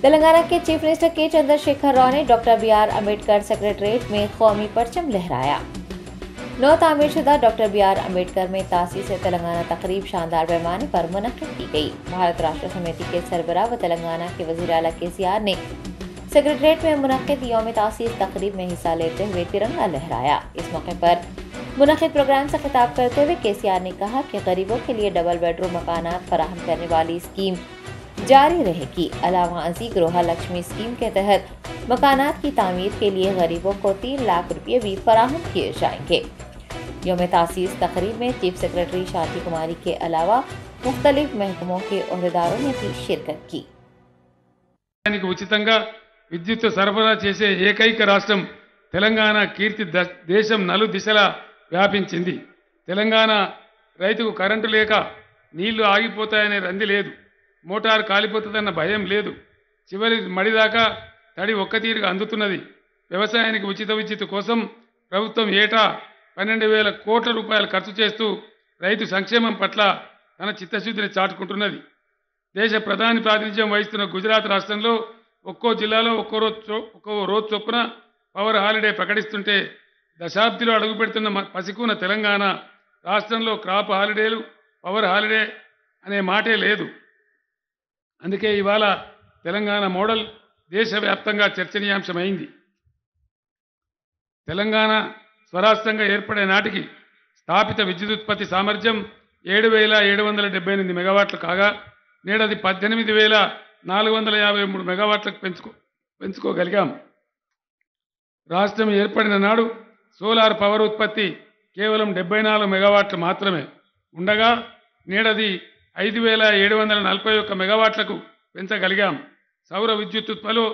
तेलंगाना के chief minister के चंद्रशेखर राव ने डॉक्टर बी.आर. अम्बेडकर सेक्रेटरीट में कौमी परचम लहराया। नौ तामीरशुदा डॉक्टर बी.आर. अम्बेडकर में तासीस तेलंगाना तकरीब शानदार पैमाने पर मुनक्किद की गई। भारत राष्ट्र समिति के सरबराह व तेलंगाना के वज़ीर आला के.सी.आर. ने सेक्रेटरीट में मुनक्किद यौम तासीस तकरीब में हिस्सा लेते हुए तिरंगा लहराया। इस मौके पर मुनक्किद प्रोग्राम से खिताब करते हुए के.सी.आर. ने कहा कि गरीबों के लिए डबल बेडरूम मकानात फराहम करने वाली स्कीम जारी रहेगी। अलावा अजी गृह लक्ष्मी स्कीम के तहत मकानात की तामीर के लिए गरीबों को 3 लाख रुपये भी फराहम किए जाएंगे। यौम तासीस तकरीब में चीफ सेक्रेटरी शांति कुमारी के अलावा मुख्तलिफ महकमों के ओहदेदारों ने भी शिरकत की। ఉచితంగా విద్యుత్ సరఫరా చేసే ఏకైక రాష్ట్రం తెలంగాణ కీర్తి దేశం నలు దిశలా వ్యాపించింది. తెలంగాణ రైతుకు కరెంటు లేక నీళ్లు ఆగిపోతాయనే రంది లేదు, మోటారు కాలిపోతుందన్న భయం లేదు, చివరి మడిదాకా తడి ఒక్క తీరుగా అందుతున్నది. వ్యవసాయానికి ఉచిత విద్యుత్ కోసం ప్రభుత్వం ఏటా 12,000 కోట్ల రూపాయలు ఖర్చు చేస్తూ రైతు సంక్షేమం పట్ల తన చిత్తశుద్ధిని చాటుకుంటున్నది. దేశ ప్రధాని ప్రాతినిధ్యం వహిస్తున్న గుజరాత్ రాష్ట్రంలో ఒక్కో జిల్లాలో ఒక్కో రోజు చొప్పున పవర్ హాలిడే ప్రకటిస్తుంటే దశాబ్దిలో అడుగుపెడుతున్న పసికూన తెలంగాణ రాష్ట్రంలో క్రాప్ హాలిడేలు, పవర్ హాలిడే అనే మాటే లేదు. అందుకే ఇవాళ తెలంగాణ మోడల్ దేశవ్యాప్తంగా చర్చనీయాంశమైంది. తెలంగాణ స్వరాష్ట్రంగా ఏర్పడే నాటికి స్థాపిత విద్యుదుత్పత్తి సామర్థ్యం 7,778 మెగావాట్లు కాగా నేడది 18,453 మెగావాట్లకు పెంచుకోగలిగాం. రాష్ట్రం ఏర్పడిన నాడు సోలార్ పవర్ ఉత్పత్తి కేవలం 74 మెగావాట్లు మాత్రమే ఉండగా నేడది 5,741 మెగావాట్లకు పెంచగలిగాం. సౌర విద్యుత్ ఉత్పత్తిలో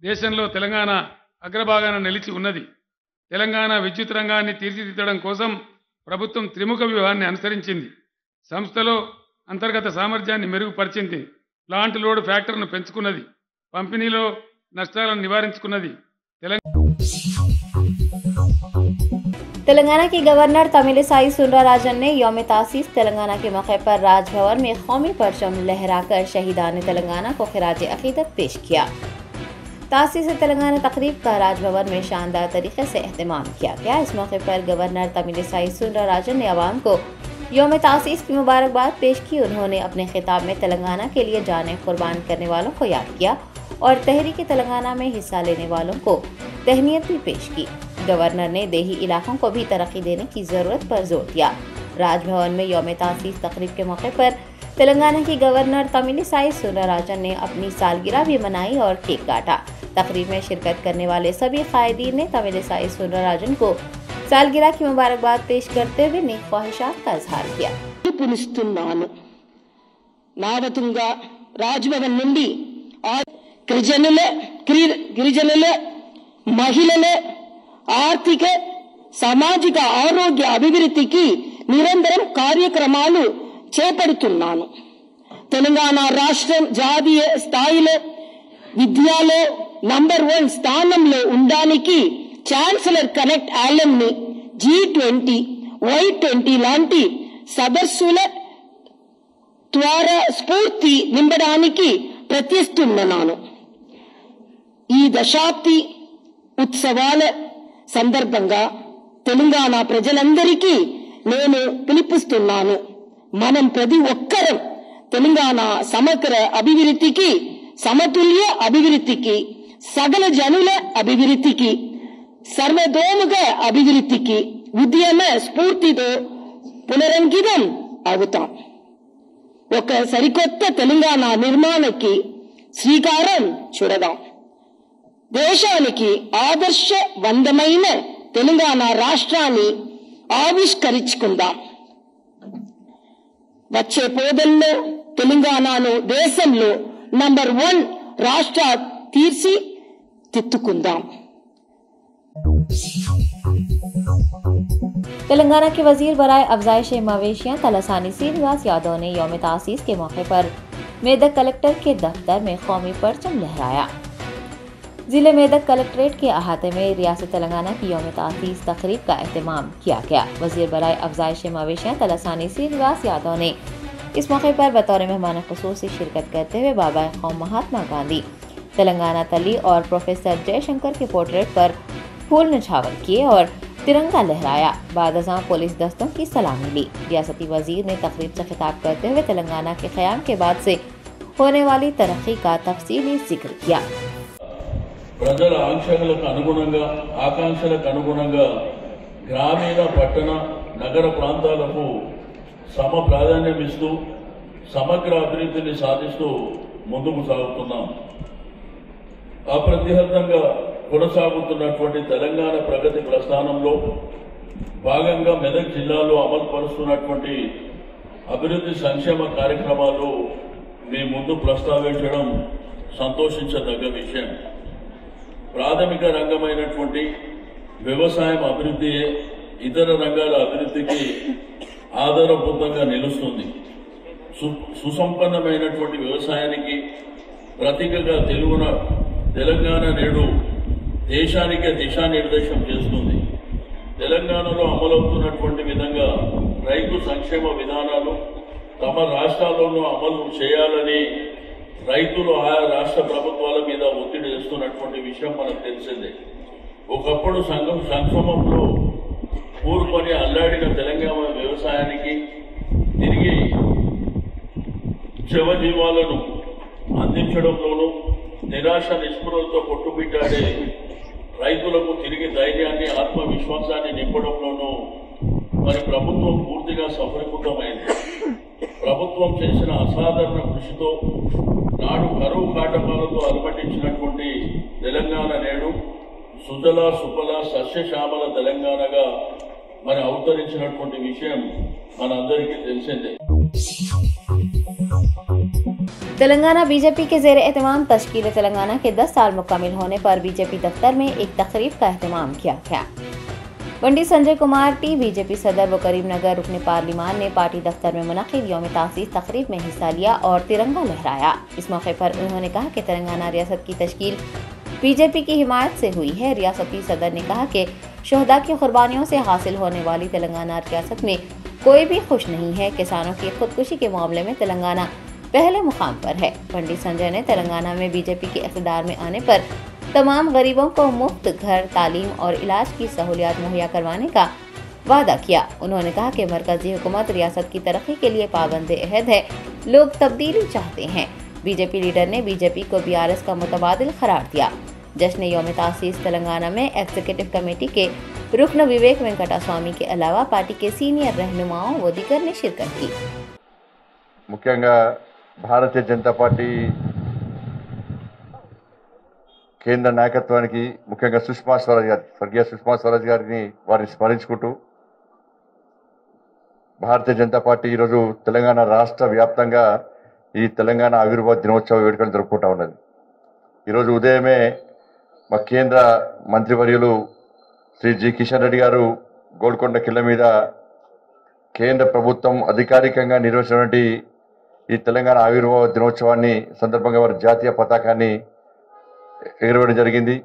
దేశంలో తెలంగాణ అగ్రభాగాన నిలిచి ఉన్నది. తెలంగాణ విద్యుత్ రంగాన్ని తీర్చిదిద్దడం కోసం ప్రభుత్వం త్రిముఖ వ్యూహాన్ని అనుసరించింది. సంస్థలో అంతర్గత సామర్థ్యాన్ని మెరుగుపరిచింది. Plant load ఫ్యాక్టర్ను పెంచుకున్నది. పంపిణీలో నష్టాలను నివారించుకున్నది. तेलंगाना के गवर्नर तमिलिसाई सुंदरराजन ने यौम तासीस तेलंगाना के मौके पर राजभवन में कौमी परचम लहराकर शहीदान तेलंगाना को खिराज अकीदत पेश किया। तासीस तेलंगाना तकरीब का राजभवन में शानदार तरीके से एहतमाम किया गया। इस मौके पर गवर्नर तमिलिसाई सुंदरराजन ने आवाम को यौम तासीस की मुबारकबाद पेश की। उन्होंने अपने खिताब में तेलंगाना के लिए जानें कुर्बान करने वालों को याद किया और तहरीक तेलंगाना में हिस्सा लेने वालों को तहनीत भी पेश की। गवर्नर ने देही इलाकों को भी तरक्की देने की ज़रूरत पर जोर दिया। राजभवन में यौम तासीस तकरीब के मौके पर तेलंगाना की गवर्नर तमिलिसाई सुंदरराजन ने अपनी सालगिरह भी मनाई और केक काटा। तकरीब में शिरकत करने वाले सभी कायदीन ने तमिलिसाई सुंदरराजन को सालगिरह की मुबारकबाद पेश करते हुए नेक ख्वाहिशात का इजहार किया। రాజ్భవన్ నుండి గిరిజనుల మహిళల ఆర్థిక సామాజిక ఆరోగ్య అభివృద్ధికి నిరంతరం కార్యక్రమాలు చేపడుతున్నాను. తెలంగాణ రాష్ట్రం జాతీయ స్థాయిలో విద్యలో నంబర్ 1 స్థానంలో ఉండడానికి ఛాన్సలర్ కనెక్ట్ ఆలమ్ని G20, Y20 లాంటి సదస్సుల ద్వారా స్ఫూర్తి నింపడానికి ప్రయత్నిస్తున్నాను. ఈ దశాబ్ది ఉత్సవాల సందర్భంగా తెలంగాణ ప్రజలందరికీ నేను పిలుపుస్తున్నాను. మనం ప్రతి ఒక్కరం తెలంగాణ సమగ్ర అభివృద్ధికి, సమతుల్య అభివృద్ధికి, సకల జనుల అభివృద్ధికి, సర్వతోముఖ అభివృద్ధికి ఉద్యమ స్ఫూర్తితో పునరంకితం అవుతాం. ఒక సరికొత్త తెలంగాణ నిర్మాణానికి శ్రీకారం చుడదాం. దేశానికి ఆదర్శవంతమైన తెలంగాణ రాష్ట్రాన్ని ఆవిష్కరించుకుందాం. వచ్చే పోదల్లో తెలంగాణను దేశంలో నంబర్ 1 రాష్ట్ర తీర్చిదిద్దుకుందాం. तेलंगाना के वजीर बराए अफजाइश मवेशियां तलसानी श्रीनिवास यादव ने यौम तासीस के मौके पर मेदक कलेक्टर के दफ्तर में कौमी परचम लहराया। जिले मेदक कलेक्ट्रेट के अहाते में रियासत तेलंगाना की यौम तासीस तकरीब का एहतमाम किया गया। वजीर बराए अफजाइश मवेशियां तलसानी श्रीनिवास यादव ने इस मौके पर बतौर मेहमान खुसूसी शिरकत करते हुए बाबा कौम महात्मा गांधी तेलंगाना तली और प्रोफेसर जयशंकर के पोर्ट्रेट पर फूल निछावर किए और तिरंगा लहराया। बाद अज़ां पुलिस दस्तों की सलामी ली। रियासती वजीर ने तकरीब से खिताब करते हुए तेलंगाना के क़याम के बाद से होने वाली तरक्की का तफसीली जिक्र किया। ప్రజల ఆకాంక్షలకు అనుగుణంగా గ్రామీణ పట్టణ నగర ప్రాంతాలకు సమ ప్రాధాన్యం ఇస్తూ సమగ్ర అభివృద్ధిని సాధిస్తూ ముందుకు సాగుతున్నాం. అప్రతిహతంగా కొనసాగుతున్నటువంటి తెలంగాణ ప్రగతి ప్రస్థానంలో భాగంగా మెదక్ జిల్లాలో అమలు పరుస్తున్నటువంటి అభివృద్ధి సంక్షేమ కార్యక్రమాలు మీ ముందు ప్రస్తావించడం సంతోషించదగ్గ విషయం. ప్రాథమిక రంగమైనటువంటి వ్యవసాయం అభివృద్ధియే ఇతర రంగాల అభివృద్ధికి ఆధారభూతంగా నిలుస్తుంది. సుసంపన్నమైనటువంటి వ్యవసాయానికి ప్రతీకగా తెలంగాణ నేడు దేశానికే దిశానిర్దేశం చేస్తుంది. తెలంగాణలో అమలవుతున్నటువంటి విధంగా రైతు సంక్షేమ విధానాలు తమ రాష్ట్రాల్లోనూ అమలు చేయాలని రైతులు ఆయా రాష్ట్ర ప్రభుత్వాల మీద ఒత్తిడి చేస్తున్నటువంటి విషయం మనకు తెలిసిందే. ఒకప్పుడు సంక్షోభంలో కూరుకొని అల్లాడిన తెలంగాణ వ్యవసాయానికి తిరిగి జవజీవాలను అందించడంలోనూ నిరాశ నిస్పృహలతో కొట్టుబిట్టాడే రైతులకు తిరిగి ధైర్యాన్ని ఆత్మవిశ్వాసాన్ని నింపడంలోనూ మరి ప్రభుత్వం పూర్తిగా సఫలీకృతమైంది. ప్రభుత్వం చేసిన అసాధారణ కృషితో నాడు కరువు కాటకాలతో అలమటించినటువంటి తెలంగాణ నేడు సుజల సుఫల సస్యశ్యామల తెలంగాణగా మరి అవతరించినటువంటి విషయం మనందరికీ తెలిసిందే. तेलंगाना बीजेपी के ज़ेर एहतमाम तश्कील तेलंगाना के 10 साल मुकम्मल होने पर बीजेपी दफ्तर में एक तकरीब का एहतमाम किया गया। पंडित संजय कुमार टी बीजेपी सदर व करीमनगर रुकन पार्लिमान ने पार्टी दफ्तर में मुनक़िद यौम तासीस तकरीब में हिस्सा लिया और तिरंगा लहराया। इस मौके पर उन्होंने कहा कि तेलंगाना रियासत की तश्कील बीजेपी की हिमायत से हुई है। रियासती सदर ने कहा कि शहदा की कुर्बानियों से हासिल होने वाली तेलंगाना रियासत में कोई भी खुश नहीं है। किसानों की खुदकुशी के मामले में तेलंगाना पहले मुकाम पर है। पंडित संजय ने तेलंगाना में बीजेपी के इक़्तिदार में आने पर तमाम गरीबों को मुफ्त घर, तालीम और इलाज की सहूलियात मुहैया करवाने का वादा किया। उन्होंने कहा कि मरकजी हुकूमत रियासत की तरक्की के लिए पाबंद अहद है। लोग तब्दीली चाहते हैं। बीजेपी लीडर ने बीजेपी को बीआरएस का मुतबादिल करार दिया। जश्न यौम तासीस तेलंगाना में एग्जीक्यूटिव कमेटी के रुकन विवेक वेंकटा स्वामी के अलावा पार्टी के सीनियर रहनुमाओं व दीगर ने शिरकत की। मुख्యంగా భారతీయ జనతా పార్టీ కేంద్ర నాయకత్వానికి ముఖ్యంగా సుష్మా స్వరాజ్ గారి స్వర్గీయ సుష్మా స్వరాజ్ గారిని వారిని స్మరించుకుంటూ భారతీయ జనతా పార్టీ ఈరోజు తెలంగాణ రాష్ట్ర వ్యాప్తంగా ఈ తెలంగాణ ఆవిర్భావ దినోత్సవ వేడుకలు జరుపుకుంటా ఉన్నది. ఈరోజు ఉదయమే మా కేంద్ర మంత్రివర్యులు శ్రీ జి కిషన్ రెడ్డి గారు గోల్కొండ కిల్ల మీద కేంద్ర ప్రభుత్వం అధికారికంగా నిర్వహించినటువంటి ఈ తెలంగాణ ఆవిర్భావ దినోత్సవాన్ని సందర్భంగా వారి జాతీయ పతాకాన్ని ఎగురవేయడం జరిగింది.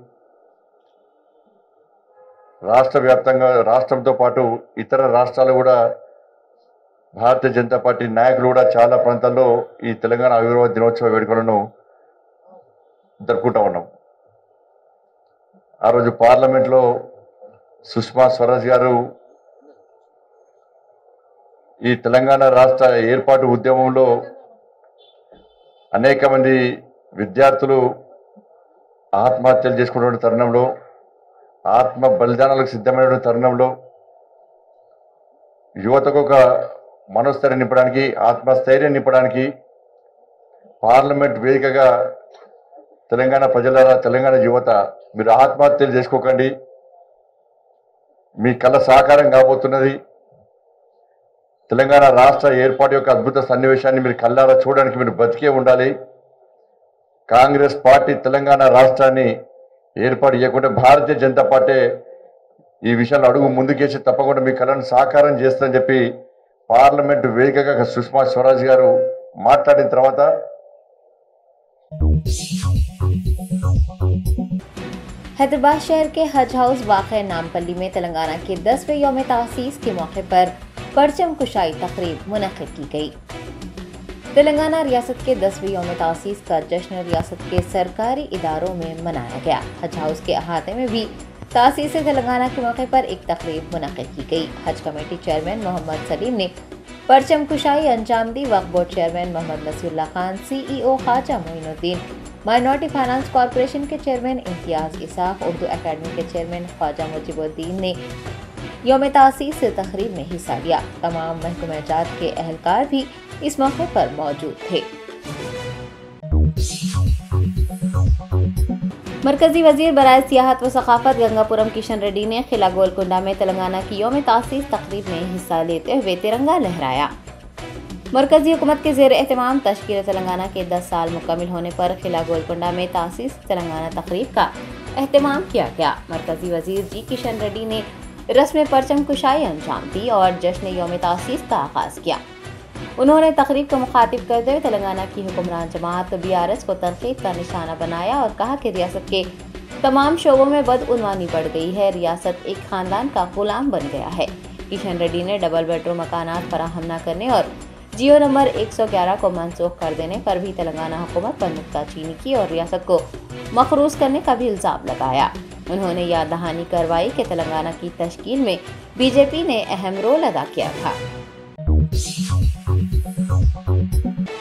రాష్ట్ర వ్యాప్తంగా రాష్ట్రంతో పాటు ఇతర రాష్ట్రాలు కూడా భారతీయ జనతా పార్టీ నాయకులు కూడా చాలా ప్రాంతాల్లో ఈ తెలంగాణ ఆవిర్భావ దినోత్సవ వేడుకలను జరుపుకుంటా ఉన్నాం. ఆ రోజు పార్లమెంట్లో సుష్మా స్వరాజ్ గారు ఈ తెలంగాణ రాష్ట్ర ఏర్పాటు ఉద్యమంలో అనేక మంది విద్యార్థులు ఆత్మహత్యలు చేసుకున్న తరుణంలో, ఆత్మ బలిదానాలకు సిద్ధమైన తరుణంలో యువతకు ఒక మనోస్థైర్యం నింపడానికి, ఆత్మస్థైర్యం నింపడానికి పార్లమెంట్ వేదికగా తెలంగాణ ప్రజలారా, తెలంగాణ యువత మీరు ఆత్మహత్యలు చేసుకోకండి, మీ కళ సాకారం కాబోతున్నది, తెలంగాణ రాష్ట్ర ఏర్పాటు యొక్క అద్భుత సన్నివేశాన్ని మీరు కళ్ళారా చూడడానికి మీరు బతికే ఉండాలి. కాంగ్రెస్ పార్టీ తెలంగాణ రాష్ట్రాన్ని ఏర్పాటు చేయకుండా భారతీయ జనతా పార్టీ ఈ విషయంలో అడుగు ముందుకేసి తప్పకుండా మీ కళను సాకారం చేస్తుందని చెప్పి పార్లమెంటు వేదికగా సుష్మా స్వరాజ్ గారు మాట్లాడిన తర్వాత हैदराबाद शहर के हज हाउस वाक़ नामपल्ली में तेलंगाना के 10वें यौम तासीस के मौके पर परचम कुशाई तकरीब मुनक़िद की गई। तेलंगाना रियासत के 10वीं यौम तासीस का जश्न रियासत के सरकारी इदारों में मनाया गया। हज हाउस के अहाते में भी तासीस तेलंगाना के मौके पर एक तकरीब मुनक़िद की गई। हज कमेटी चेयरमैन मोहम्मद सलीम ने परचम कुशाई अंजाम दी। Waqf board chairman Mohammed Nasirullah Khan, CEO Khwaja Moinuddin, minority finance corporation के चेयरमैन इम्तियाज इसाक, उर्दू अकेडमी के चेयरमैन ख्वाजा मुजीबुद्दीन ने यौम तासीस तकरीब में हिस्सा लिया। तमाम महकमा जात के अहलकार भी इस मौके पर मौजूद थे। मरकजी वजीर बराए सियाहत व सकाफत गंगापुरम किशन रेड्डी ने किला गोलकुंडा में तेलंगाना की यौम तासीस तकरीब में हिस्सा लेते हुए तिरंगा लहराया। मरकजी हुकूमत के ज़ेर एहतमाम तश्कील तेलंगाना के 10 साल मुकम्मिल होने पर किला गोलकुंडा में तासीस तेलंगाना तकरीब का एहतमाम किया गया। मरकजी वजीर जी किशन रेड्डी ने रस्म परचम कुशाई अंजाम दी और जश्न यौम तासीस का आगाज किया। उन्होंने तकरीब को मुखातिब करते हुए तेलंगाना की हुक्मरान जमात BRS को तनकीद का निशाना बनाया और कहा कि रियासत के तमाम शोबों में बदउनवानी बढ़ गई है। रियासत एक खानदान का गुलाम बन गया है। किशन रेड्डी ने डबल बेडरूम मकानात फराहम न करने और जियो नंबर 111 को मनसूख कर देने पर भी तेलंगाना हुकूमत पर नुक्ताचीनी की और रियासत को मखरूज करने का भी इल्जाम लगाया। उन्होंने याद दहानी करवाई कि तेलंगाना की तश्कील में बीजेपी ने अहम रोल अदा किया था।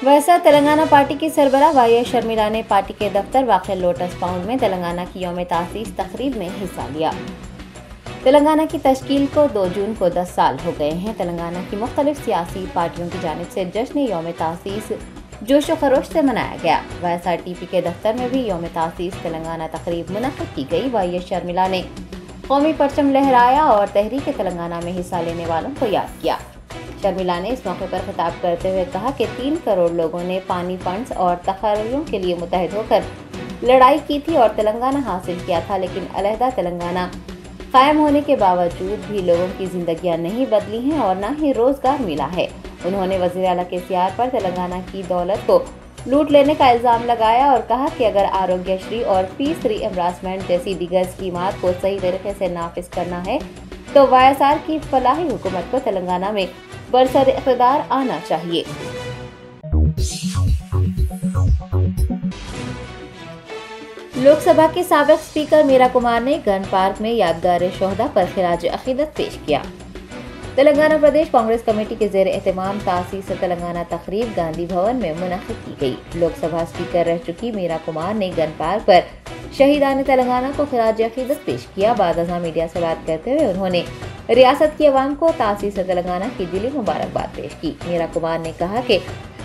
वैसा तेलंगाना पार्टी की सरबराह YS शर्मिला ने पार्टी के दफ्तर वाक़े लोटस पाउंड में तेलंगाना की यौम तासीस तकरीब में हिस्सा लिया। तेलंगाना की तश्कील को 2 जून को 10 साल हो गए हैं। तेलंगाना की मुख्तलिफ सियासी पार्टियों की जानिब से जश्न यौम तासीस जोश व खरोश से मनाया गया। YSRTP के दफ्तर में भी यौम तासीस तेलंगाना तकरीब मुनक़िद की गई। YS शर्मिला ने कौमी परचम लहराया और तहरीक तेलंगाना में हिस्सा लेने वालों को याद किया। शर्मिला ने इस मौके पर खिताब करते हुए कहा कि 3 करोड़ लोगों ने पानी फंड्स और तखर्रियों के लिए मुत्तहिद होकर लड़ाई की थी और तेलंगाना हासिल किया था, लेकिन अलहदा तेलंगाना कायम होने के बावजूद भी लोगों की जिंदगियां नहीं बदली हैं और न ही रोजगार मिला है। उन्होंने वज़ीर आला KCR पर तेलंगाना की दौलत को लूट लेने का इल्जाम लगाया और कहा कि अगर आरोग्यश्री और फीस रीइंबर्समेंट जैसी दीगर स्कीमात को सही तरीके से नाफिज करना है तो YSR की फलाही हुकूमत को तेलंगाना में बरसर इक़्तिदार आना चाहिए। लोकसभा के साबिक़ स्पीकर मीरा कुमार ने गन पार्क में यादगार शोहदा पर खिराज अक़ीदत पेश किया। तेलंगाना प्रदेश कांग्रेस कमेटी के ज़ेर एहतमाम तासीस तेलंगाना तकरीब गांधी भवन में मुनक़िद की गई। लोकसभा स्पीकर रह चुकी मीरा कुमार ने गन पार्क पर शहीदान तेलंगाना को खिराज अक़ीदत पेश किया। बाद अज़ां मीडिया से बात करते हुए उन्होंने रियासत की अवाम को तासीस तेलंगाना की दिली मुबारकबाद पेश की। मीरा कुमार ने कहा कि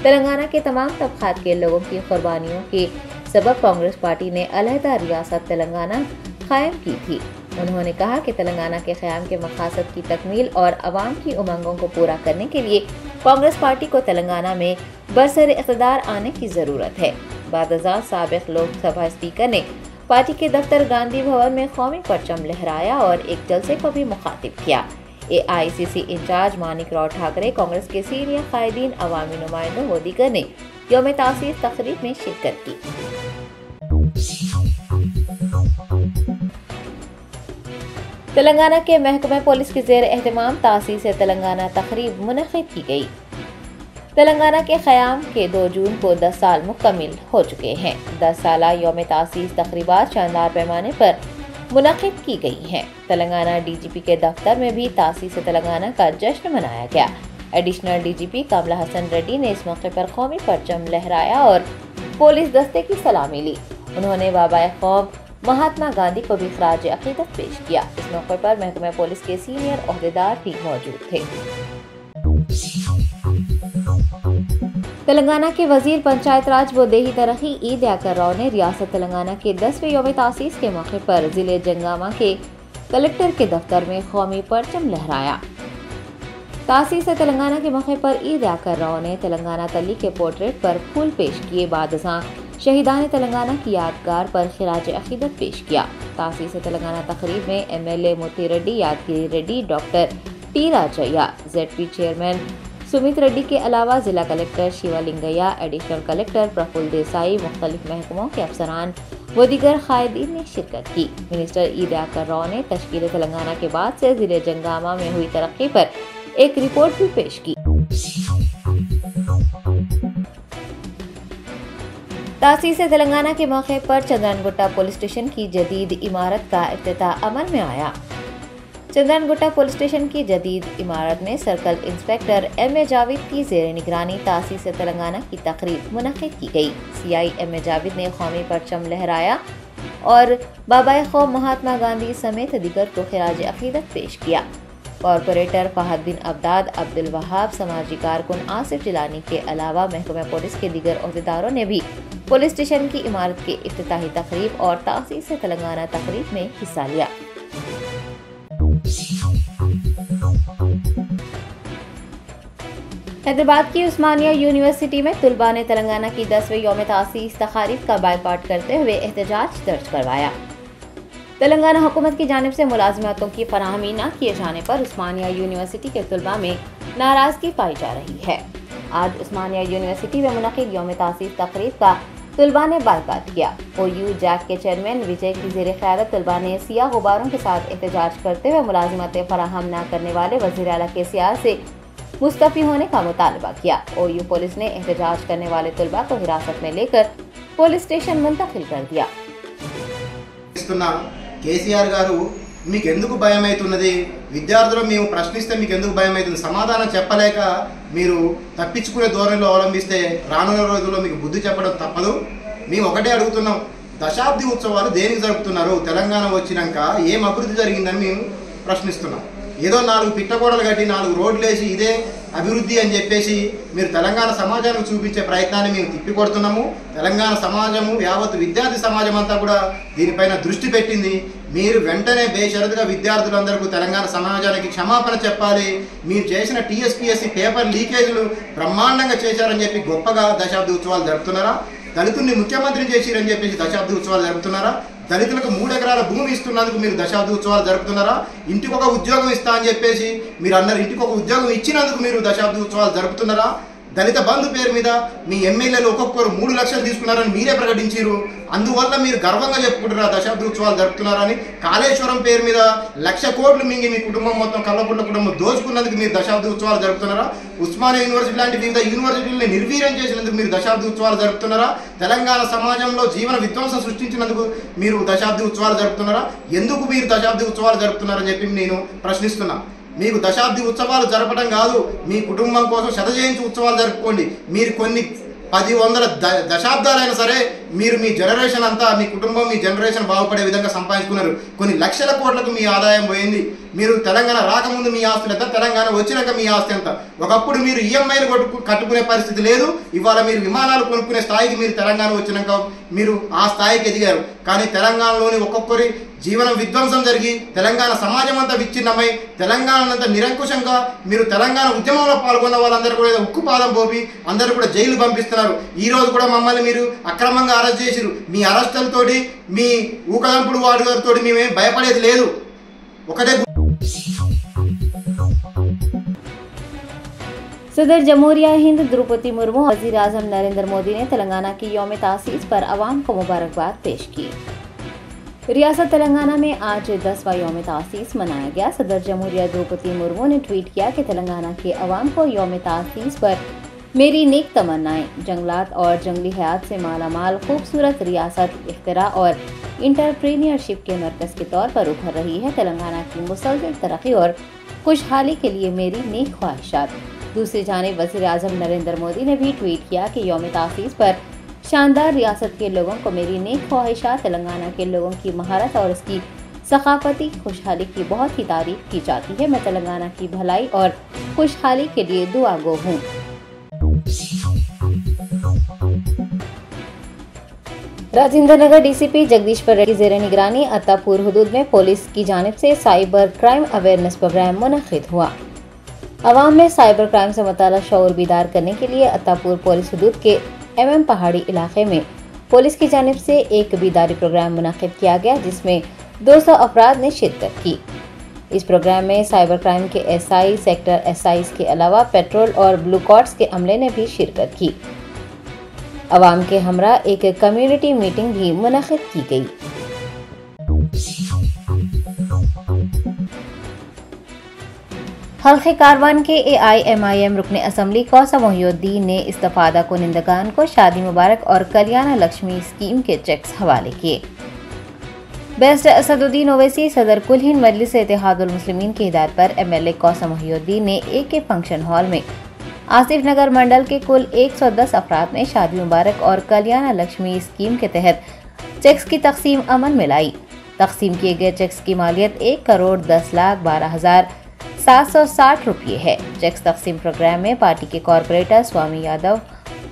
तेलंगाना के तमाम तबक़ात के लोगों की कुर्बानियों के सबब कांग्रेस पार्टी ने अलहदा रियासत तेलंगाना कायम की थी। उन्होंने कहा कि तेलंगाना के क़याम के मक़ासद की तकमील और अवाम की उमंगों को पूरा करने के लिए कांग्रेस पार्टी को तेलंगाना में बरसर इक़्तिदार आने की ज़रूरत है। बाद अज़ां साबिक़ लोकसभा स्पीकर ने पार्टी के दफ्तर गांधी भवन में कौमी परचम लहराया और एक जलसे को भी मुखातिब किया। AICC इंचार्ज मानिक राव ठाकरे, कांग्रेस के सीनियर कायदीन, अवामी नुमाइंदों व दीगर ने यौम तासीस तकरीब में शिरकत की। तेलंगाना के महकमा पुलिस के ज़ेर एहतमाम तासीस तेलंगाना तकरीब मुनक़िद की गई। तेलंगाना के क़याम के 2 जून को 10 साल मुकम्मिल हो चुके हैं। 10 साला यौम तासीस तकरीबात शानदार पैमाने पर मुनक़िद की गई हैं। तेलंगाना DGP के दफ्तर में भी तासीस तेलंगाना का जश्न मनाया गया। एडिशनल DGP कमला हसन रेड्डी ने इस मौके पर कौमी परचम लहराया और पुलिस दस्ते की सलामी ली। उन्होंने बाबाए कौम महात्मा गांधी को भी खिराज अक़ीदत पेश किया। इस मौके पर महकमा पुलिस के सीनियर ओहदेदार भी मौजूद थे। तेलंगाना के वजीर पंचायत राज व देही तरक्की ई दयाकर राव ने रियासत तेलंगाना के 10वें यौम तासीस के मौके पर जिले जंगामा के कलेक्टर के दफ्तर में कौमी परचम लहराया। तासीस तेलंगाना के मौके पर ई दयाकर राव ने तेलंगाना तली के पोर्ट्रेट पर फूल पेश किए। बाद अज़ां शहीदान तेलंगाना की यादगार पर खिराज अक़ीदत पेश किया। तासीस तेलंगाना तकरीब में MLA Moti Reddy, Yadagiri Reddy, doctor T Rajaiah, ZP chairman Sumit Reddy के अलावा जिला collector Shivalingaiah, additional collector Praful Desai, मुख्तलिफ महकमों के अफसरान व दीगर कायदीन ने शिरकत की। मिनिस्टर ई दयाकर राव ने तश्कील तेलंगाना के बाद से जिले जंगामा में हुई तरक्की पर एक रिपोर्ट भी पेश की। तासीस तेलंगाना के मौके पर चंद्रनगुट्टा पुलिस स्टेशन की जदीद इमारत का इफ्तिताह अमल में आया। चंद्रनगुट्टा पुलिस स्टेशन की जदीद इमारत में सर्कल इंस्पेक्टर M.A. जावेद की ज़ेर निगरानी तासीस तेलंगाना की तकरीब मुनक़िद की गई। CI M.A. जावेद ने कौमी परचम लहराया और बाबाए क़ौम महात्मा गांधी समेत दीगर को खिराज अक़ीदत पेश किया। कॉरपोरेटर फहद बिन अब्दाद, अब्दुल वहाब, समाजी कारकुन आसिफ जिलानी के अलावा महकमा पुलिस के दीगर अहदेदारों ने भी पुलिस स्टेशन की इमारत के इफ्तिताही तकरीब और तासीस तेलंगाना तकरीब में हिस्सा लिया। हैदराबाद की उस्मानिया यूनिवर्सिटी में तुलबा ने तेलंगाना की 10वीं यौम तासीस तकारीब का बायकॉट करते हुए एहतजाज दर्ज करवाया। तेलंगाना हुकूमत की जानिब से मुलाजिमतों की फराहमी न किए जाने पर उस्मानिया यूनिवर्सिटी के तुलबा में नाराजगी पाई जा रही है। आज उस्मानिया यूनिवर्सिटी में मुनक़िद यौम तासीस तकरीब का तुलबा ने बायकॉट किया। OU जैक के चेयरमैन विजय की ज़ेर क़यादत तुलबा ने सियाह गुब्बारों के साथ एहतजाज करते हुए मुलाजिमतें फराहम न करने वाले वज़ीर आला के सियार से मुस्तफ़ी होने का मुतालबा किया। OU पुलिस ने एहतजाज करने वाले तुलबा को हिरासत में लेकर पुलिस स्टेशन मुंतकिल कर दिया। కేసీఆర్ గారు మీకు ఎందుకు భయం అవుతున్నది, విద్యార్థులు మేము ప్రశ్నిస్తే మీకు ఎందుకు భయం అవుతుంది, సమాధానం చెప్పలేక మీరు తప్పించుకునే ధోరణిలో అవలంబిస్తే రానున్న రోజుల్లో మీకు బుద్ధి చెప్పడం తప్పదు. మేము ఒకటే అడుగుతున్నాం, దశాబ్ది ఉత్సవాలు దేనికి జరుపుతున్నారు? తెలంగాణ వచ్చినాక ఏం అభివృద్ధి జరిగిందని మేము ప్రశ్నిస్తున్నాం. ఏదో 4 పిట్టగోడలు కట్టి 4 రోడ్లు వేసి ఇదే అభివృద్ధి అని చెప్పేసి మీరు తెలంగాణ సమాజానికి చూపించే ప్రయత్నాన్ని మేము తిప్పికొడుతున్నాము. తెలంగాణ సమాజము, యావత్ విద్యార్థి సమాజం అంతా కూడా దీనిపైన దృష్టి పెట్టింది. మీరు వెంటనే బేషరతుగా విద్యార్థులందరికీ తెలంగాణ సమాజానికి క్షమాపణ చెప్పాలి. మీరు చేసిన TSPSC పేపర్ లీకేజీలు బ్రహ్మాండంగా చేశారని చెప్పి గొప్పగా దశాబ్ది ఉత్సవాలు జరుపుతున్నారా? దళితుల్ని ముఖ్యమంత్రిని చేసిరని చెప్పేసి దశాబ్ది ఉత్సవాలు జరుపుతున్నారా? దళితులకు 3 ఎకరాల భూమి ఇస్తున్నందుకు మీరు దశాబ్ది ఉత్సవాలు జరుపుతున్నారా? ఇంటికి ఒక ఉద్యోగం ఇస్తా అని చెప్పేసి మీరు అన్నారు, ఇంటికి ఒక ఉద్యోగం ఇచ్చినందుకు మీరు దశాబ్ది ఉత్సవాలు జరుపుతున్నారా? దళిత బంధు పేరు మీద మీ ఎమ్మెల్యేలు ఒక్కొక్కరు 3 లక్షలు తీసుకున్నారని మీరే ప్రకటించారు. అందువల్ల మీరు గర్వంగా చెప్పుకుంటున్నారా దశాబ్ది ఉత్సవాలు జరుపుతున్నారని? కాళేశ్వరం పేరు మీద 1,00,000 కోట్లు మింగి మీ కుటుంబం మొత్తం కల్లపుట్ల కుటుంబం దోచుకున్నందుకు మీరు దశాబ్ది ఉత్సవాలు జరుపుతున్నారా? ఉస్మానియా యూనివర్సిటీ లాంటి వివిధ యూనివర్సిటీలను నిర్వీర్యం చేసినందుకు మీరు దశాబ్ది ఉత్సవాలు జరుపుతున్నారా? తెలంగాణ సమాజంలో జీవన విధ్వంసం సృష్టించినందుకు మీరు దశాబ్ది ఉత్సవాలు జరుపుతున్నారా? ఎందుకు మీరు దశాబ్ది ఉత్సవాలు జరుపుతున్నారని చెప్పి నేను ప్రశ్నిస్తున్నా. మీకు దశాబ్ది ఉత్సవాలు జరపడం కాదు, మీ కుటుంబం కోసం శతజయంతి ఉత్సవాలు జరుపుకోండి. మీరు కొన్ని 10-100 దశాబ్దాలైనా సరే మీరు మీ జనరేషన్ అంతా, మీ కుటుంబం, మీ జనరేషన్ బాగుపడే విధంగా సంపాదించుకున్నారు. కొన్ని లక్షల కోట్లకు మీ ఆదాయం పోయింది. మీరు తెలంగాణ రాకముందు మీ ఆస్తులు ఎంత, తెలంగాణ వచ్చినాక మీ ఆస్తి ఎంత? ఒకప్పుడు మీరు EMIలు కట్టుకునే పరిస్థితి లేదు. ఇవాళ మీరు విమానాలు కొనుక్కునే స్థాయికి మీరు తెలంగాణ వచ్చినాక మీరు ఆ స్థాయికి ఎదిగారు. కానీ తెలంగాణలోని ఒక్కొక్కరి జీవనం విధ్వంసం జరిగి తెలంగాణ సమాజం అంతా విచ్ఛిన్నమై తెలంగాణంతా నిరంకుశంగా మీరు తెలంగాణ ఉద్యమంలో పాల్గొన్న వాళ్ళందరూ కూడా ఉక్కుపాదం పోపి అందరూ కూడా జైలు పంపిస్తున్నారు. ఈ రోజు కూడా మమ్మల్ని మీరు అక్రమంగా అరెస్ట్ చేసిరు. మీ అరెస్టులతోటి, మీ ఊకదంపుడు వాడుతో మేమేం భయపడేది లేదు. ఒకటే सदर जमहूरिया हिंद द्रौपदी मुर्मू और वज़ीर आज़म नरेंद्र मोदी ने तेलंगाना की यौम तासीस पर अवाम को मुबारकबाद पेश की। रियासत तेलंगाना में आज 10वां यौम तासीस मनाया गया। सदर जमहूरिया द्रौपदी मुर्मू ने ट्वीट किया कि तेलंगाना के अवाम को यौम तासीस पर मेरी नेक तमन्नाएं। जंगलात और जंगली हयात से मालामाल खूबसूरत रियासत इख्तिरा और इंटरप्रेन्योरशिप के मरकज़ के तौर पर उभर रही है। तेलंगाना की मुसलसल तरक्की और खुशहाली के लिए मेरी नेक ख्वाहिशात। दूसरी जानिब वज़ीर आज़म नरेंद्र मोदी ने भी ट्वीट किया कि यौम तासीस पर शानदार रियासत के लोगों को मेरी नेक ख्वाहिशात। तेलंगाना के लोगों की महारत और उसकी सकाफती खुशहाली की बहुत ही तारीफ की जाती है। मैं तेलंगाना की भलाई और खुशहाली के लिए दुआगो हूँ। राजेंद्र नगर DCP जगदीश्वर रेड्डी ज़ेर निगरानी अत्तापुर हुदूद में पुलिस की जानिब से साइबर क्राइम अवेयरनेस प्रोग्राम मुनक़िद हुआ। अवाम में साइबर क्राइम से मुताल्लिक़ शऊर बीदार करने के लिए अत्तापुर पुलिस हुदूद के MM पहाड़ी इलाके में पुलिस की जानिब से एक बीदारी प्रोग्राम मुनक़िद किया गया, जिसमें 200 अफराद ने शिरकत की। इस प्रोग्राम में साइबर क्राइम के SI, सेक्टर SIs के अलावा पेट्रोल और ब्लू कॉर्ड्स के अमले ने भी शिरकत की। अवाम के हमरा एक कम्युनिटी मीटिंग भी मुनक़िद की गई। हल्के कारवान के AIMIM रुकन असम्बली कौसम मोहिउद्दीन ने इस्तफादा कुनिंदगान को शादी मुबारक और कल्याण लक्ष्मी स्कीम के चेक्स हवाले किए। बैरिस्टर असदुद्दीन ओवैसी सदर कुल हिंद मजलिस इत्तेहादुल मुस्लिमीन की हिदायत पर MLA कौसम मोहिउद्दीन ने AK फंक्शन हॉल में आसिफ नगर मंडल के कुल 110 अफराद में शादी मुबारक और कल्याण लक्ष्मी स्कीम के तहत चेक्स की तकसीम अमल में लाई। तकसीम किए गए चेक्स की मालियत 1,10,12,760 रुपये है। चेक्स तकसीम प्रोग्राम में पार्टी के कॉरपोरेटर स्वामी यादव,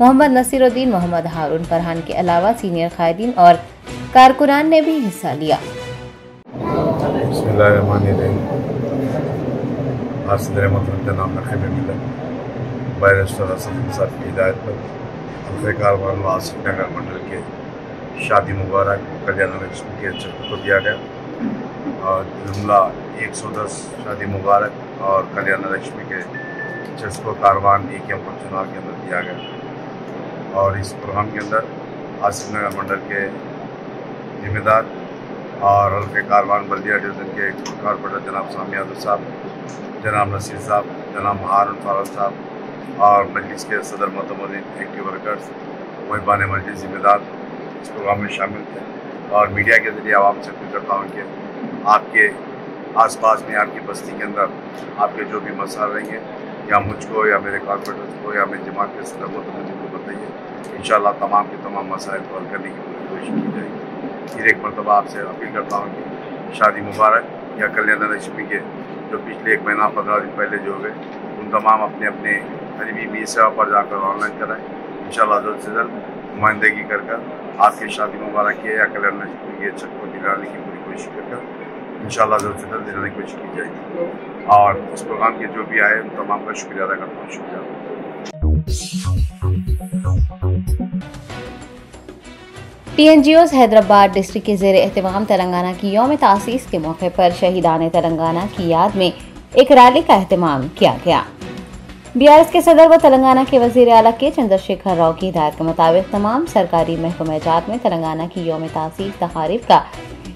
मोहम्मद नसीरुद्दीन, मोहम्मद हारून फरहान के अलावा सीनियर कायदीन और कारकुनान ने भी हिस्सा लिया। बैरिस्टर असद साहब की हिदायत पर हल्के कारवान व आसिफ नगर मंडल के शादी मुबारक कल्याण लक्ष्मी के चेक को दिया गया और जुमला 110 शादी मुबारक और कल्याण लक्ष्मी के चेक को कारवान AKM फंक्शन हॉल के अंदर दिया गया। और इस प्रोग्राम के अंदर आसिफ नगर मंडल के जिम्मेदार और हल्के कारवान बल्दिया डिवीज़न के कॉरपोरेटर जनाब स्वामी यादव साहब, जनाब नसीर साहब, जनाब हारून फरहान साहब और मजलिस के सदर मोहतरम एक्टिव वर्कर्स, मुहिबान मजलिस जिम्मेदार इस प्रोग्राम में शामिल थे। और मीडिया के जरिए आवाम से अपील करता हूँ कि आपके आसपास में, आपकी बस्ती के अंदर आपके जो भी मसाइल रहेंगे या मुझको या मेरे कॉरपोरेटर्स को या मेरी जमात के सदर मोहतरम को बताइए। इंशाअल्लाह तमाम के तमाम मसाइल को हल करने की पूरी कोशिश की जाएगी। फिर एक मरतबा आपसे अपील करता हूँ कि शादी मुबारक या कल्याण लक्ष्मी के जो पिछले 1 महीना 15 दिन पहले जो हुए उन तमाम अपने अपने करीबी सेवा पर जाकर ऑनलाइन कराएं। इंशाअल्लाह जल्द से जल्द नुमाइंदगी कर आपकी शादी मुबारक के या कल्याण लक्ष्मी के चेक को दिलाने की पूरी कोशिश कर इंशाअल्लाह जल्द से जल्द दिलाने की कोशिश की जाएगी। और इस प्रोग्राम के जो भी आए उन तमाम का शुक्रिया अदा करता हूँ। शुक्रिया। TNGOs हैदराबाद डिस्ट्रिक्ट के ज़ेर एहतमाम तेलंगाना की यौम तासीस के मौके पर शहीदान तेलंगाना की याद में एक रैली का एहतमाम किया गया। BRS के सदर व तेलंगाना के वज़ीर आला के चंद्रशेखर राव की हिदायत के मुताबिक तमाम सरकारी महकमात में तेलंगाना की यौम तासीस तकारीब का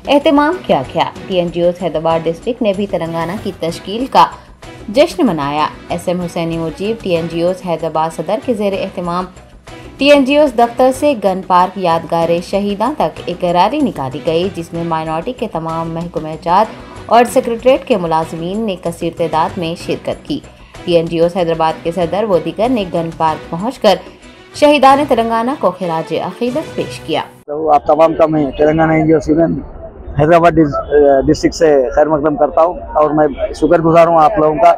एहतमाम किया गया। TNGOs हैदराबाद डिस्ट्रिक्ट ने भी तेलंगाना की तश्कील का जश्न मनाया। SM हुसैनी मुजीब TNGOs हैदराबाद सदर के ज़ेर एहतमाम TNGOs दफ्तर से गन पार्क यादगार शहीदां तक एक रैली निकाली गई, जिसमें माइनॉरिटी के तमाम महकमात और सेक्रेटरीट के मुलाजमीन ने कसीर तादाद में शिरकत की। TNGOs हैदराबाद के सदर व दीगर ने गन पार्क पहुंचकर शहीदान तेलंगाना को खिराज अकीदत पेश किया। तो आप तमाम का मैं Telangana NGOs union Hyderabad district से खैर मकदम करता हूं और मैं शुक्रगुजार हूं आप लोगों का।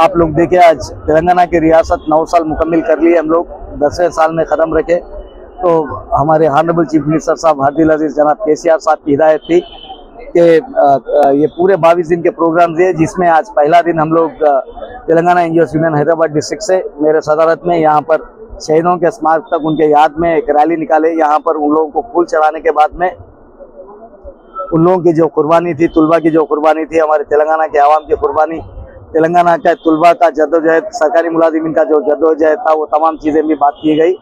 आप लोग देखिए आज तेलंगाना की रियासत 9 साल मुकम्मिल कर लिए, हम लोग 10वें साल में कदम रखे। तो हमारे हानरेबल चीफ मिनिस्टर साहब हादिल अजीज जनाब KCR साहब की हिदायत थी कि ये पूरे 22 दिन के प्रोग्राम दिए, जिसमें आज पहला दिन हम लोग Telangana NGOs union Hyderabad district से मेरे सदारत में यहाँ पर शहीदों के स्मारक तक उनके याद में एक रैली निकाले। यहाँ पर उन लोगों को फूल चढ़ाने के बाद में उन लोगों की जो कुर्बानी थी, तुलबा की जो कुर्बानी थी, हमारे तेलंगाना के आवाम की कुर्बानी, तेलंगाना का तुलबा का जद्दोजहद, सरकारी मुलाजिमीन का जो जद्दोजहद था, वो तमाम चीज़ें भी बात की गई।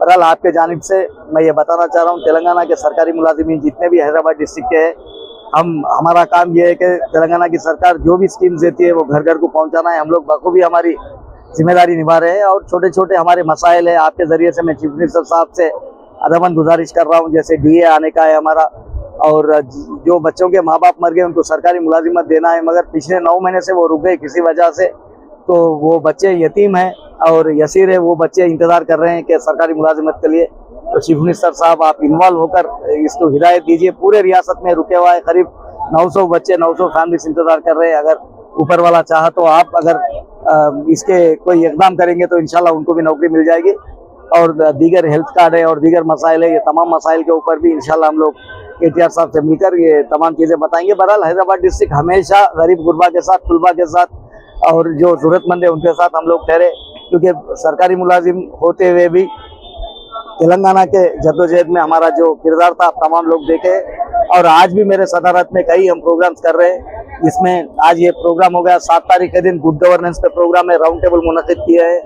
बहरहाल आपके जानिब से मैं ये बताना चाह रहा हूँ, तेलंगाना के सरकारी मुलाजिमीन जितने भी हैदराबाद डिस्ट्रिक्ट के हैं, हमारा काम ये है कि तेलंगाना की सरकार जो भी स्कीम्स देती है वो घर घर को पहुँचाना है। हम लोग बखूबी हमारी जिम्मेदारी निभा रहे हैं और छोटे छोटे हमारे मसाइल है, आपके ज़रिए से मैं चीफ मिनिस्टर साहब से अदबन गुजारिश कर रहा हूँ, जैसे DA आने का है हमारा, और जो बच्चों के माँ बाप मर गए उनको सरकारी मुलाजिमत देना है, मगर पिछले 9 महीने से वो रुक गए किसी वजह से, तो वो बच्चे यतीम हैं और यसीर है, वो बच्चे इंतज़ार कर रहे हैं कि सरकारी मुलाजिमत के लिए। तो चीफ मिनिस्टर साहब आप इन्वॉल्व होकर इसको हिदायत दीजिए। पूरे रियासत में रुके हुआ है करीब 900 बच्चे, 900 फैमिलीज इंतज़ार कर रहे हैं। अगर ऊपर वाला चाहा तो आप अगर इसके कोई इकदाम करेंगे तो इंशाल्लाह उनको भी नौकरी मिल जाएगी। और दीगर हेल्थ कार्ड है और दीगर मसाइल है, ये तमाम मसाइल के ऊपर भी इंशाल्लाह हम लोग KTR साहब से मिलकर ये तमाम चीज़ें बताएंगे। बहरहाल हैदराबाद डिस्ट्रिक्ट हमेशा गरीब गुरबा के साथ, तुलबा के साथ और जो ज़रूरतमंद है उनके साथ हम लोग ठहरे, क्योंकि सरकारी मुलाजिम होते हुए भी तेलंगाना के जद्दोजहद में हमारा जो किरदार था तमाम लोग देखे। और आज भी मेरे सदारत में कई हम प्रोग्राम्स कर रहे हैं, जिसमें आज ये प्रोग्राम हो गया 7 तारीख के दिन गुड गवर्नेंस पे प्रोग्राम है, राउंड टेबल मुनक़िद किया है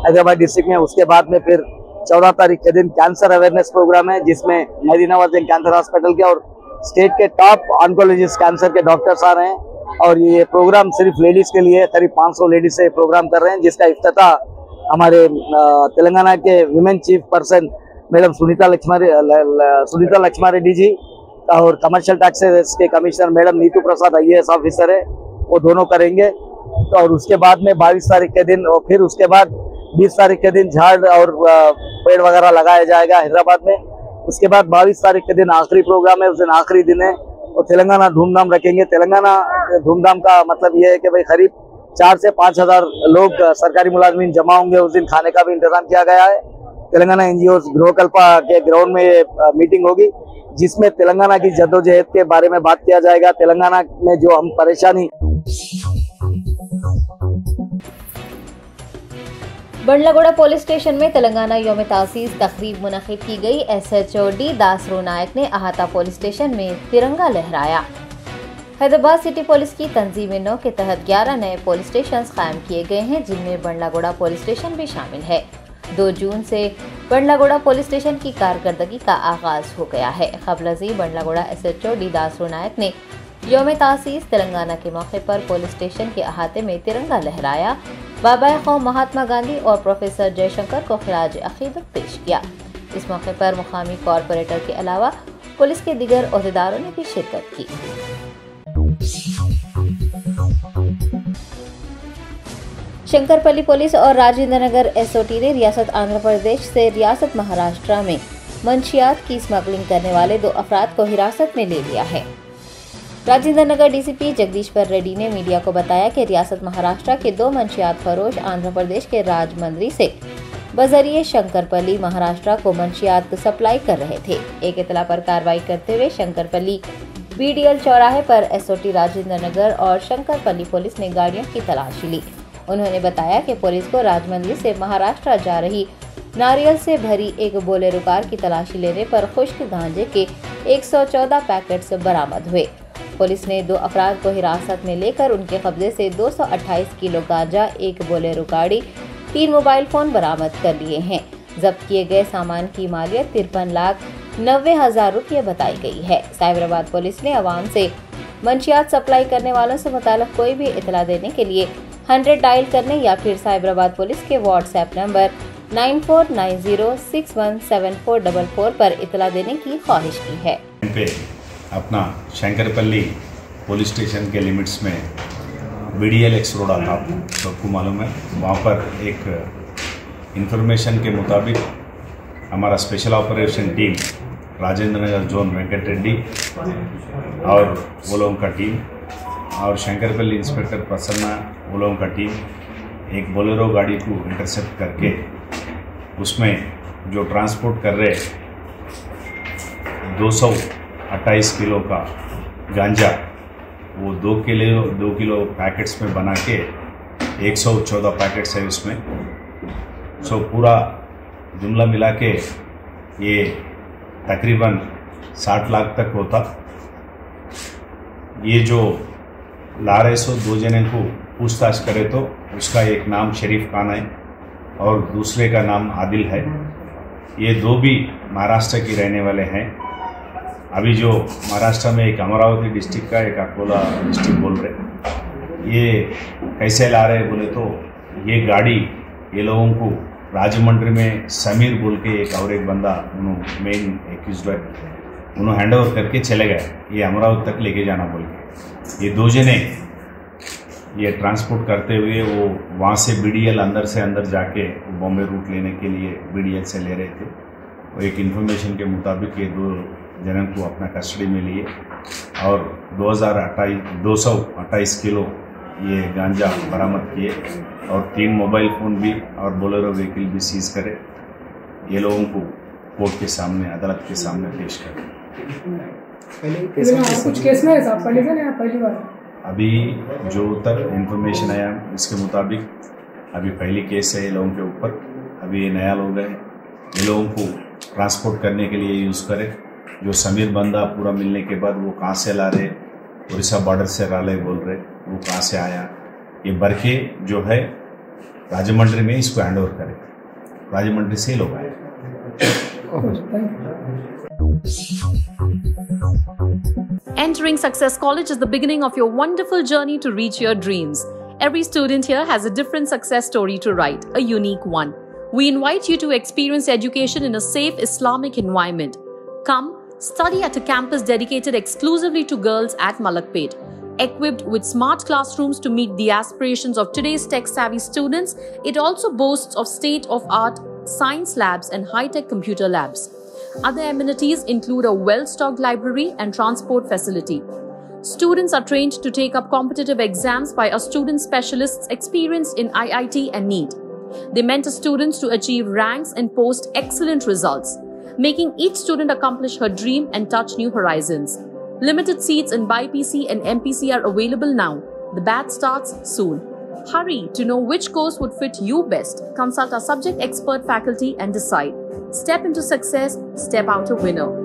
हैदराबाद डिस्ट्रिक्ट में। उसके बाद में फिर 14 तारीख के दिन कैंसर अवेयरनेस प्रोग्राम है, जिसमें मेदीनावाद कैंसर हॉस्पिटल के और स्टेट के टॉप ऑन्कोलॉजिस्ट कैंसर के डॉक्टर्स आ रहे हैं। और ये प्रोग्राम सिर्फ लेडीज के लिए, करीब 500 लेडीज से प्रोग्राम कर रहे हैं, जिसका इफ्तिताह हमारे तेलंगाना के women chief person madam Sunitha Laxma Reddy ji और कमर्शियल टैक्सेस के commissioner madam Neetu Prasad IAS officer है, वो दोनों करेंगे। और उसके बाद में 22 तारीख के दिन और फिर उसके बाद 20 तारीख के दिन झाड़ और पेड़ वगैरह लगाया जाएगा हैदराबाद में। उसके बाद 22 तारीख के दिन आखिरी प्रोग्राम है, उस दिन आखिरी दिन है और तेलंगाना धूमधाम रखेंगे। तेलंगाना धूमधाम का मतलब ये है कि भाई करीब 4 से 5 हजार लोग सरकारी मुलाजमीन जमा होंगे। उस दिन खाने का भी इंतजाम किया गया है। तेलंगाना NGOs गृहकल्पा के ग्राउंड में मीटिंग होगी, जिसमें तेलंगाना की जद्दोजहद के बारे में बात किया जाएगा। तेलंगाना में जो हम परेशानी। बंडलागोड़ा पुलिस स्टेशन में तेलंगाना यौम तासीस तकरीब मुनक़िद की गई। SHOD दासरू नायक ने अहाता पुलिस स्टेशन में तिरंगा लहराया। हैदराबाद सिटी पुलिस की तंजीम 9 के तहत 11 नए पुलिस स्टेशन कायम किए गए हैं, जिनमें बंडलागोड़ा पुलिस स्टेशन भी शामिल है। 2 जून से बंडलागोड़ा पुलिस स्टेशन की कारकर्दगी का आगाज हो गया है। क़ब्ल बंडलागोड़ा SHOD दासरू नायक ने यौम तासीस तेलंगाना के मौके पर पुलिस स्टेशन के अहाते में तिरंगा लहराया, बाबाए कौम महात्मा गांधी और प्रोफेसर जयशंकर को खिराज अकीदत पेश किया। इस मौके पर मुकामी कॉरपोरेटर के अलावा पुलिस के दीगर ओहदेदारों ने भी शिरकत की। शंकरपल्ली पुलिस और राजेंद्र नगर SOT ने रियासत आंध्र प्रदेश से रियासत महाराष्ट्र में मंशियात की स्मगलिंग करने वाले 2 अफराद को हिरासत में ले लिया है। राजेंद्र नगर DCP जगदीश्वर रेड्डी ने मीडिया को बताया कि रियासत महाराष्ट्र के 2 मंशियात फरोश आंध्र प्रदेश के राजमंड्री से बजरिए शंकरपल्ली महाराष्ट्र को मंशियात सप्लाई कर रहे थे। एक इतला पर कार्रवाई करते हुए शंकरपल्ली BDL चौराहे पर SOT राजेंद्र नगर और शंकरपल्ली पुलिस ने गाड़ियों की तलाशी ली। उन्होंने बताया कि पुलिस को राजमंड्री से महाराष्ट्र जा रही नारियल से भरी एक बोलेरो कार की तलाशी लेने पर खुश्क गांजे के 114 पैकेट्स बरामद हुए। पुलिस ने 2 अफराद को हिरासत में लेकर उनके कब्जे से 228 किलो गांजा, 1 बोलेरो गाड़ी, 3 मोबाइल फोन बरामद कर लिए हैं। जब्त किए गए सामान की मालियत 53,90,000 रुपये बताई गई है। साइबराबाद पुलिस ने आवाम से मंशियात सप्लाई करने वालों से मुताल्लिक़ कोई भी इतला देने के लिए 100 डायल करने या फिर साइबराबाद पुलिस के WhatsApp नंबर 9490617444 पर इतला देने की ख्वाहिश की है। अपना शंकरपल्ली पुलिस स्टेशन के लिमिट्स में BDL X रोड आता, सबको मालूम है। वहाँ पर एक इंफॉर्मेशन के मुताबिक हमारा special operation team Rajendra Nagar zone Venkat Reddy और वो लोगों का टीम और शंकरपल्ली इंस्पेक्टर प्रसन्ना वो लोगों का टीम एक बोलेरो गाड़ी को इंटरसेप्ट करके उसमें जो ट्रांसपोर्ट कर रहे 228 किलो का गांजा वो 2 किलो पैकेट्स में बना के 114 पैकेट्स है उसमें। सो पूरा जुमला मिला के ये तकरीबन 60 लाख तक होता। ये जो ला रहे 2 जने को पूछताछ करे तो उसका एक नाम शरीफ खान है और दूसरे का नाम आदिल है। ये 2 भी महाराष्ट्र के रहने वाले हैं। अभी जो महाराष्ट्र में एक अमरावती डिस्ट्रिक्ट का एक अकोला डिस्ट्रिक्ट बोल रहे, ये कैसे ला रहे बोले तो ये गाड़ी ये लोगों को राजमंड्री में समीर बोल के एक और एक बंदा उन्होंने मेन एक्यूज्ड है, उन्होंने हैंड ओवर करके चले गए ये अमरावती तक लेके जाना बोल के। ये 2 जने ये ट्रांसपोर्ट करते हुए वो वहाँ से BDL अंदर जाके बॉम्बे रूट लेने के लिए BDL से ले रहे थे। वो एक इन्फॉर्मेशन के मुताबिक ये 2 जनों को अपना कस्टडी में लिए और 228 किलो ये गांजा बरामद किए और 3 मोबाइल फ़ोन भी और बोलेरो व्हीकल भी सीज करे। ये लोगों को कोर्ट के सामने अदालत के सामने पेश करें। कुछ केस में साहब पहली बार अभी जो तक इन्फॉर्मेशन आया इसके मुताबिक अभी पहली केस है ये लोगों के ऊपर। अभी ये नया लोग है, ये लोगों को ट्रांसपोर्ट करने के लिए यूज़ करे। जो समीर बंदा पूरा मिलने के बाद वो कहाँ से ला रहे, उड़ीसा बॉर्डर से राले बोल रहे, वो कहाँ से आया। ये बरके जो है राजमंड्री में इसको हैंड ओवर करे, राजमंड्री से ही लोग आए। Entering Success College is the beginning of your wonderful journey to reach your dreams. Every student here has a different success story to write, a unique one. We invite you to experience education in a safe Islamic environment. Come, study at a campus dedicated exclusively to girls at Malakpet. Equipped with smart classrooms to meet the aspirations of today's tech-savvy students, it also boasts of state-of-art science labs and high-tech computer labs. Other amenities include a well-stocked library and transport facility. Students are trained to take up competitive exams by our student specialists experienced in IIT and NEET. They mentor students to achieve ranks and post excellent results, making each student accomplish her dream and touch new horizons. Limited seats in BIPC and MPC are available now. The batch starts soon. Hurry to know which course would fit you best. Consult our subject expert faculty and decide. Step into success, step out a winner.